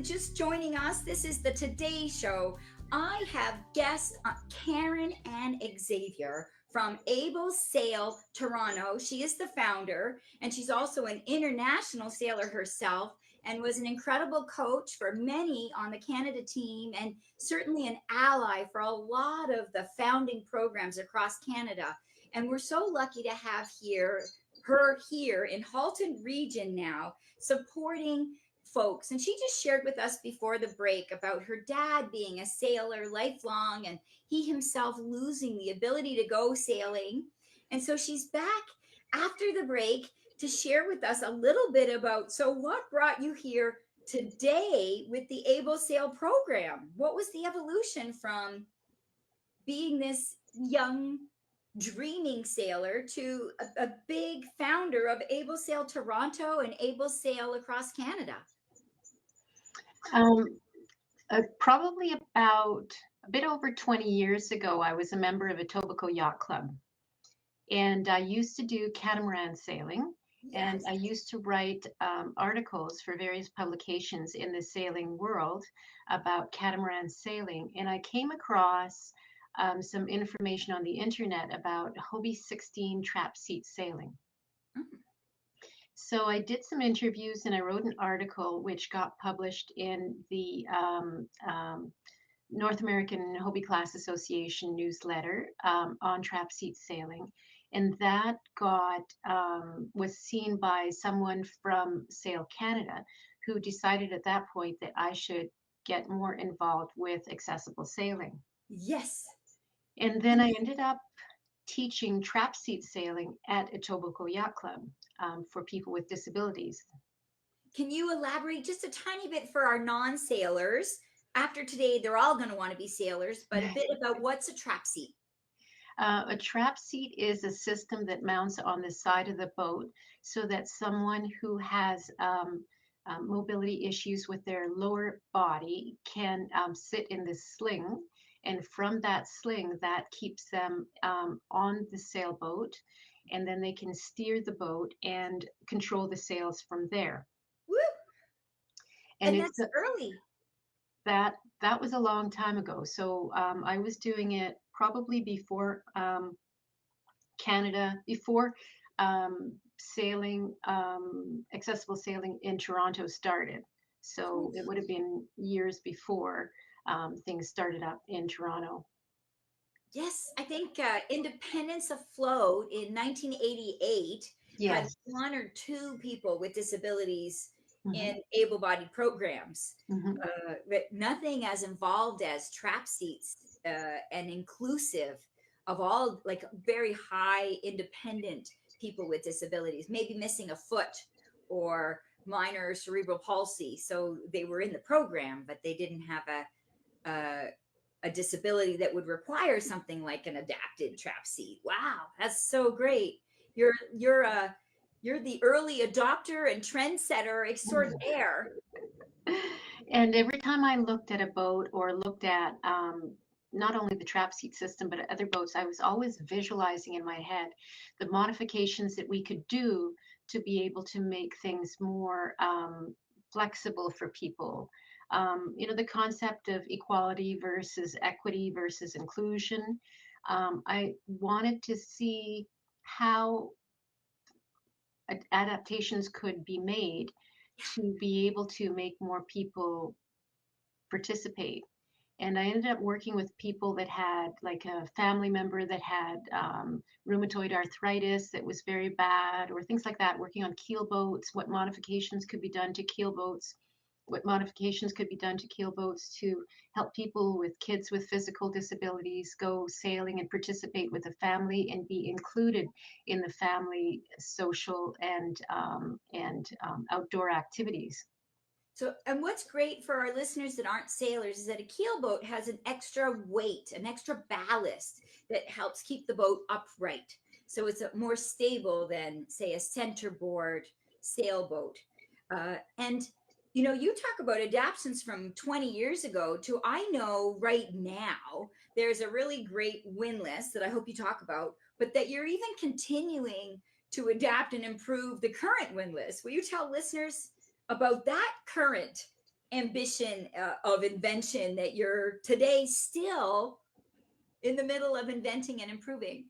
just joining us, this is the Today Show. I have guests Karen and Xavier from Able Sail Toronto. She is the founder, and she's also an international sailor herself, and was an incredible coach for many on the Canada team, and certainly an ally for a lot of the founding programs across Canada. And we're so lucky to have her here in Halton region now, supporting folks. And she just shared with us before the break about her dad being a sailor lifelong, and he himself losing the ability to go sailing. And so she's back after the break to share with us a little bit about, so what brought you here today with the Able Sail program? What was the evolution from being this young dreaming sailor to a big founder of Able Sail Toronto and Able Sail across Canada? Probably about a bit over 20 years ago, I was a member of Etobicoke Yacht Club, and I used to do catamaran sailing. And I used to write articles for various publications in the sailing world about catamaran sailing. And I came across some information on the internet about Hobie 16 trap seat sailing. Mm-hmm. So I did some interviews and I wrote an article which got published in the North American Hobie Class Association newsletter on trap seat sailing. And that was seen by someone from Sail Canada, who decided at that point that I should get more involved with accessible sailing. Yes. And then I ended up teaching trap seat sailing at Etobicoke Yacht Club for people with disabilities. Can you elaborate just a tiny bit for our non-sailors? After today, they're all going to want to be sailors, but a bit about what's a trap seat. A trap seat is a system that mounts on the side of the boat so that someone who has mobility issues with their lower body can sit in this sling. And from that sling, that keeps them on the sailboat, and then they can steer the boat and control the sails from there. Woo! And that's early. That was a long time ago. So I was doing it probably before Canada, before sailing, accessible sailing in Toronto started. So it would have been years before things started up in Toronto. Yes, I think Independence Afloat in 1988 had one or two people with disabilities in able-bodied programs, but nothing as involved as trap seats and inclusive of all, like very high independent people with disabilities, maybe missing a foot or minor cerebral palsy. So they were in the program, but they didn't have a disability that would require something like an adapted trap seat. Wow, that's so great. You're the early adopter and trendsetter extraordinaire. And every time I looked at a boat or looked at not only the trap seat system, but other boats, I was always visualizing in my head the modifications that we could do to be able to make things more flexible for people. The concept of equality versus equity versus inclusion. I wanted to see how adaptations could be made to be able to make more people participate. And I ended up working with people that had, like a family member that had rheumatoid arthritis that was very bad, or things like that, working on keel boats, what modifications could be done to keel boats, to help people with kids with physical disabilities go sailing and participate with a family and be included in the family social and outdoor activities. So, and what's great for our listeners that aren't sailors is that a keel boat has an extra weight, an extra ballast that helps keep the boat upright. So it's more stable than, say, a centerboard sailboat. And you talk about adaptations from 20 years ago to, I know right now, there's a really great windlass that I hope you talk about, but that you're even continuing to adapt and improve the current windlass. Will you tell listeners about that current ambition of invention that you're today still in the middle of inventing and improving?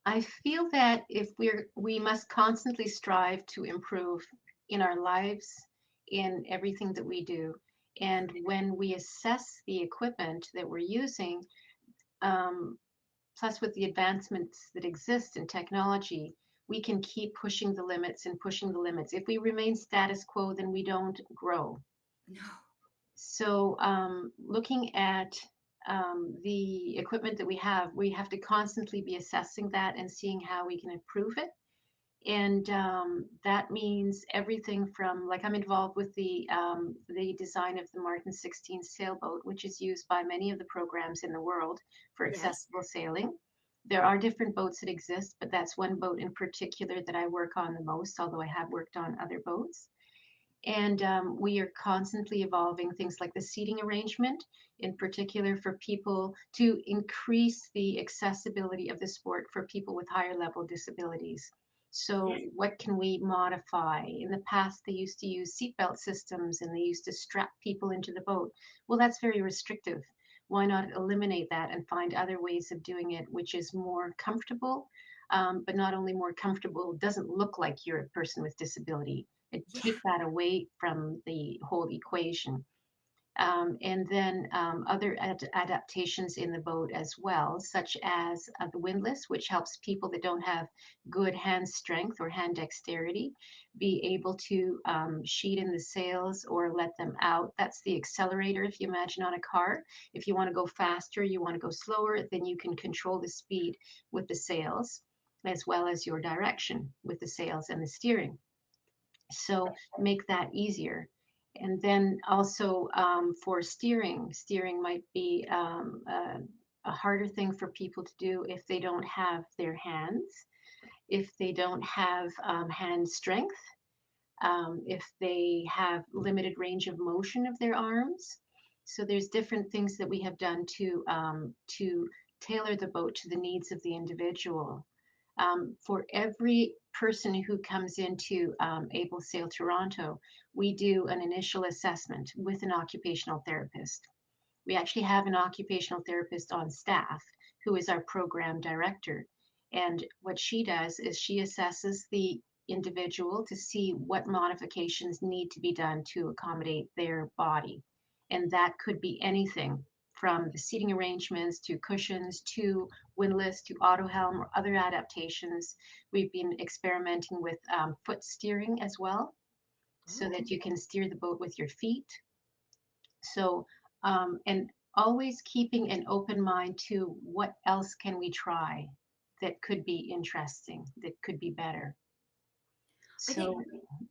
I feel that if we must constantly strive to improve in our lives, in everything that we do. And when we assess the equipment that we're using, um, plus with the advancements that exist in technology, we can keep pushing the limits and pushing the limits. If we remain status quo, then we don't grow. No. So, looking at the equipment that we have to constantly be assessing that and seeing how we can improve it. And that means everything from, like, I'm involved with the design of the Martin 16 sailboat, which is used by many of the programs in the world for Yes. accessible sailing. There are different boats that exist, but that's one boat in particular that I work on the most, although I have worked on other boats. And we are constantly evolving things like the seating arrangement, in particular for people to increase the accessibility of the sport for people with higher level disabilities. So, what can we modify? In the past, they used to use seatbelt systems and they used to strap people into the boat. Well, that's very restrictive. Why not eliminate that and find other ways of doing it, which is more comfortable, but not only more comfortable, doesn't look like you're a person with disability and Yeah. take that away from the whole equation. And then other adaptations in the boat as well, such as the windlass, which helps people that don't have good hand strength or hand dexterity be able to sheet in the sails or let them out. That's the accelerator, if you imagine on a car. If you want to go faster, you want to go slower, then you can control the speed with the sails as well as your direction with the sails and the steering. So make that easier. And then also for steering, steering might be a harder thing for people to do if they don't have their hands, if they don't have hand strength, if they have limited range of motion of their arms. So there's different things that we have done to tailor the boat to the needs of the individual. For every person who comes into Able Sail Toronto, we do an initial assessment with an occupational therapist. We actually have an occupational therapist on staff who is our program director. And what she does is she assesses the individual to see what modifications need to be done to accommodate their body. And that could be anything from the seating arrangements to cushions to windlass to auto helm or other adaptations. We've been experimenting with foot steering as well, so Oh, that you can steer the boat with your feet. So, and always keeping an open mind to what else can we try that could be interesting, that could be better. I think So,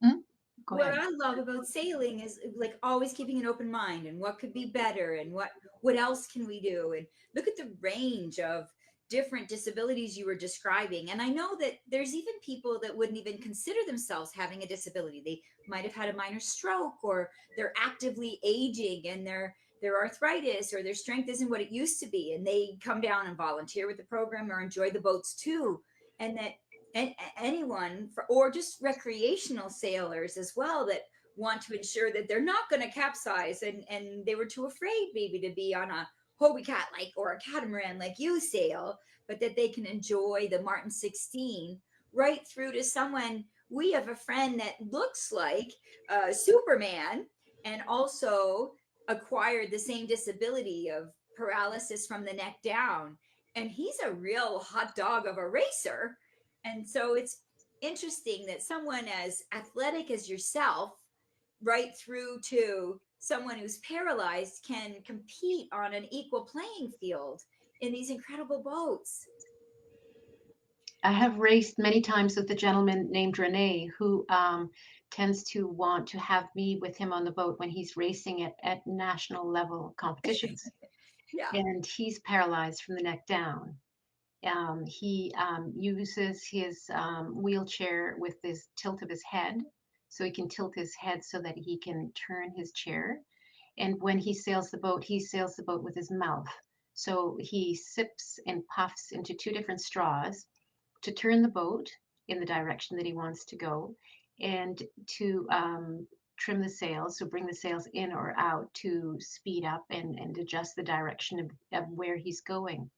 mm, go what ahead. I love about sailing is like always keeping an open mind and what could be better and what else can we do, and look at the range of different disabilities you were describing. And I know that there's even people that wouldn't even consider themselves having a disability. They might have had a minor stroke, or they're actively aging and their arthritis or their strength isn't what it used to be, and they come down and volunteer with the program or enjoy the boats too. And that and anyone for, or just recreational sailors as well, that want to ensure that they're not going to capsize, and they were too afraid maybe to be on a hobie cat like or a catamaran like you sail, but that they can enjoy the Martin 16, right through to someone. We have a friend that looks like Superman, and also acquired the same disability of paralysis from the neck down, and he's a real hot dog of a racer. And so it's interesting that someone as athletic as yourself, right through to someone who's paralyzed, can compete on an equal playing field in these incredible boats. I have raced many times with a gentleman named Rene who tends to want to have me with him on the boat when he's racing at national level competitions. Yeah. And he's paralyzed from the neck down. He uses his wheelchair with this tilt of his head, so he can tilt his head so that he can turn his chair. And when he sails the boat with his mouth. So he sips and puffs into two different straws to turn the boat in the direction that he wants to go, and to trim the sails, so bring the sails in or out to speed up and adjust the direction of where he's going.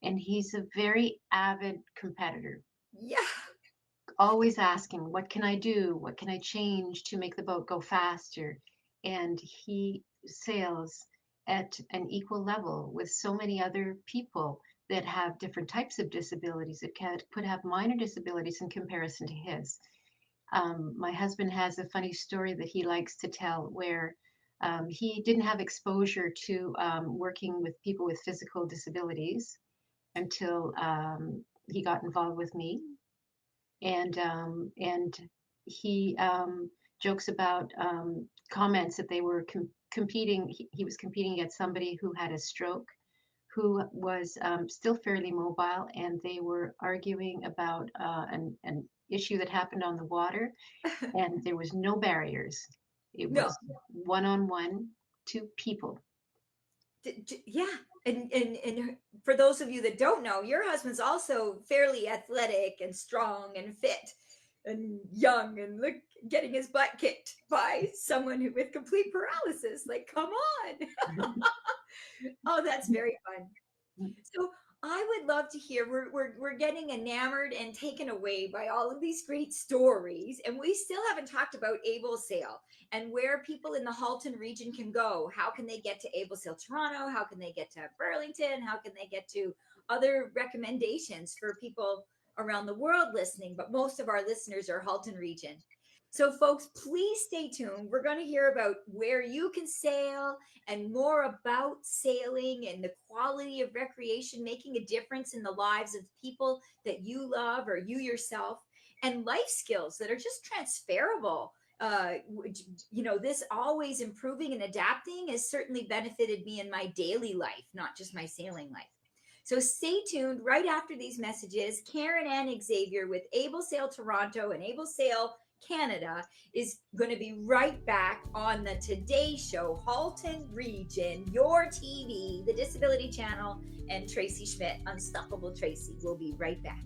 And he's a very avid competitor, Yeah. always asking, what can I do? What can I change to make the boat go faster? And he sails at an equal level with so many other people that have different types of disabilities that could have minor disabilities in comparison to his. My husband has a funny story that he likes to tell where he didn't have exposure to working with people with physical disabilities until he got involved with me. And he jokes about comments that they were competing. He was competing against somebody who had a stroke, who was still fairly mobile, and they were arguing about an issue that happened on the water, and there was no barriers. It No. was one-on-one, two people. Yeah. And for those of you that don't know, your husband's also fairly athletic and strong and fit and young, and look, getting his butt kicked by someone with complete paralysis. Like, come on. Oh, that's very fun. So I would love to hear. We're getting enamored and taken away by all of these great stories, and we still haven't talked about Able Sail and where people in the Halton region can go. How can they get to Able Sail Toronto? How can they get to Burlington? How can they get to other recommendations for people around the world listening? But most of our listeners are Halton region. So, folks, please stay tuned. We're going to hear about where you can sail and more about sailing and the quality of recreation making a difference in the lives of people that you love or you yourself, and life skills that are just transferable. This always improving and adapting has certainly benefited me in my daily life, not just my sailing life. So stay tuned. Right after these messages, Karen and Xavier with Able Sail Toronto and Able Sail Canada is going to be right back on the Today Show, Halton Region, Your TV, the Disability Channel, and Tracy Schmidt, Unstoppable Tracy. We'll be right back.